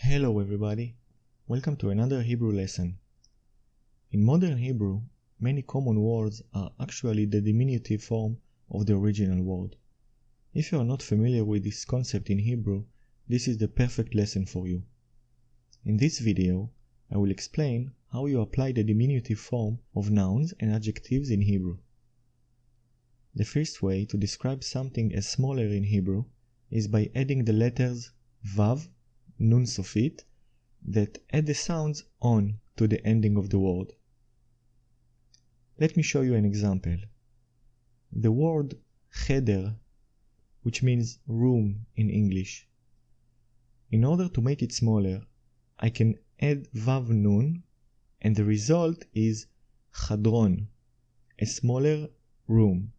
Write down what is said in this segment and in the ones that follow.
Hello everybody, welcome to another Hebrew lesson. In modern Hebrew, many common words are actually the diminutive form of the original word. If you are not familiar with this concept in Hebrew, this is the perfect lesson for you. In this video, I will explain how you apply the diminutive form of nouns and adjectives in Hebrew. The first way to describe something as smaller in Hebrew is by adding the letters Vav, Nun Sofit, that add the sounds on to the ending of the word. Let me show you an example. The word Cheder, which means room in English. In order to make it smaller, I can add Vav Nun, and the result is Khadron, a smaller room.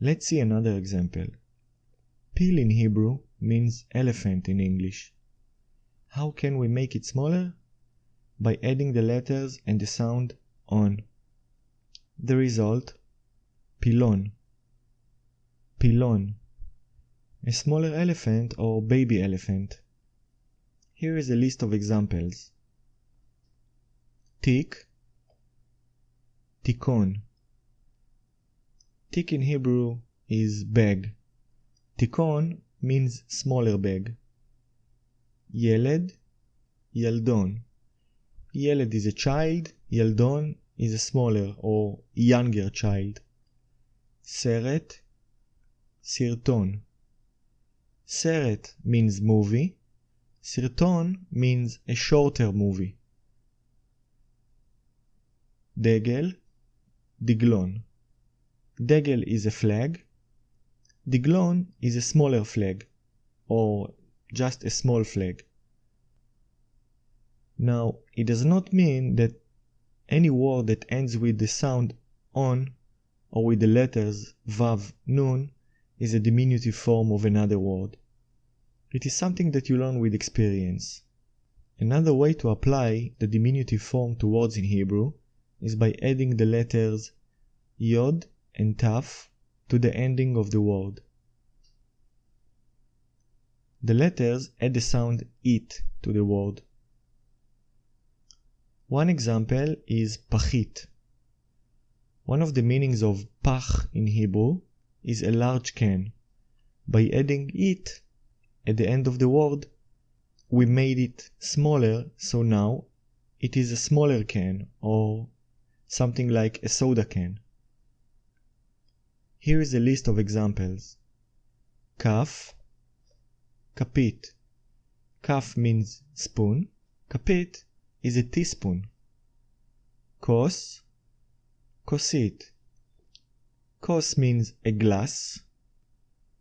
Let's see another example. Pil in Hebrew means elephant in English. How can we make it smaller? By adding the letters and the sound on. The result, pilon. Pilon, a smaller elephant or baby elephant. Here is a list of examples. Tik, tikon. Tik in Hebrew is bag. Tikon means smaller bag. Yeled, Yeldon. Yeled is a child, Yeldon is a smaller or younger child. Seret, Sirton. Seret means movie. Sirton means a shorter movie. Degel, Diglon. Degel is a flag. Diglon is a smaller flag, or just a small flag. Now, it does not mean that any word that ends with the sound on or with the letters Vav, Nun is a diminutive form of another word. It is something that you learn with experience. Another way to apply the diminutive form to words in Hebrew is by adding the letters Yod and Taf to the ending of the word. The letters add the sound it to the word. One example is pachit. One of the meanings of pach in Hebrew is a large can. By adding it at the end of the word, we made it smaller, so now it is a smaller can, or something like a soda can. Here is a list of examples. Kaf, kapit. Kaf means spoon. Kapit is a teaspoon. Kos, kosit. Kos means a glass.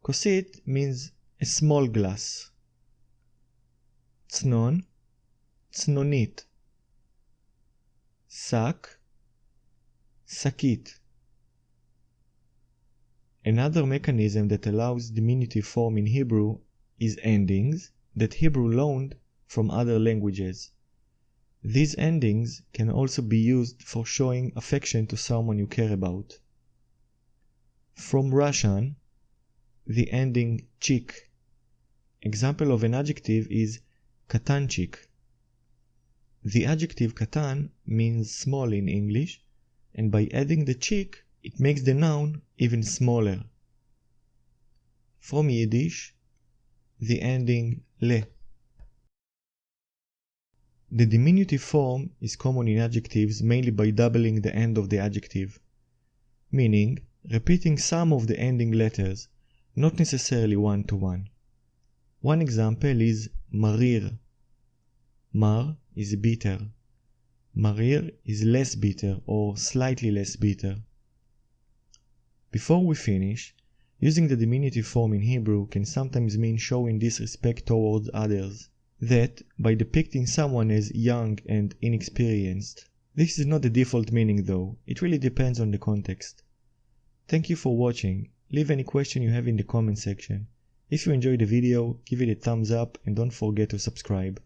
Kosit means a small glass. Tznon, tznonit. Sak, sakit. Another mechanism that allows diminutive form in Hebrew is endings that Hebrew loaned from other languages. These endings can also be used for showing affection to someone you care about. From Russian, the ending chik. Example of an adjective is katanchik. The adjective katan means small in English, and by adding the chik, it makes the noun even smaller. From Yiddish, the ending le. The diminutive form is common in adjectives mainly by doubling the end of the adjective, meaning repeating some of the ending letters, not necessarily one to one. One example is marir. Mar is bitter. Marir is less bitter or slightly less bitter. Before we finish, using the diminutive form in Hebrew can sometimes mean showing disrespect towards others. That by depicting someone as young and inexperienced. This is not the default meaning though, it really depends on the context. Thank you for watching. Leave any question you have in the comment section. If you enjoyed the video, give it a thumbs up and don't forget to subscribe.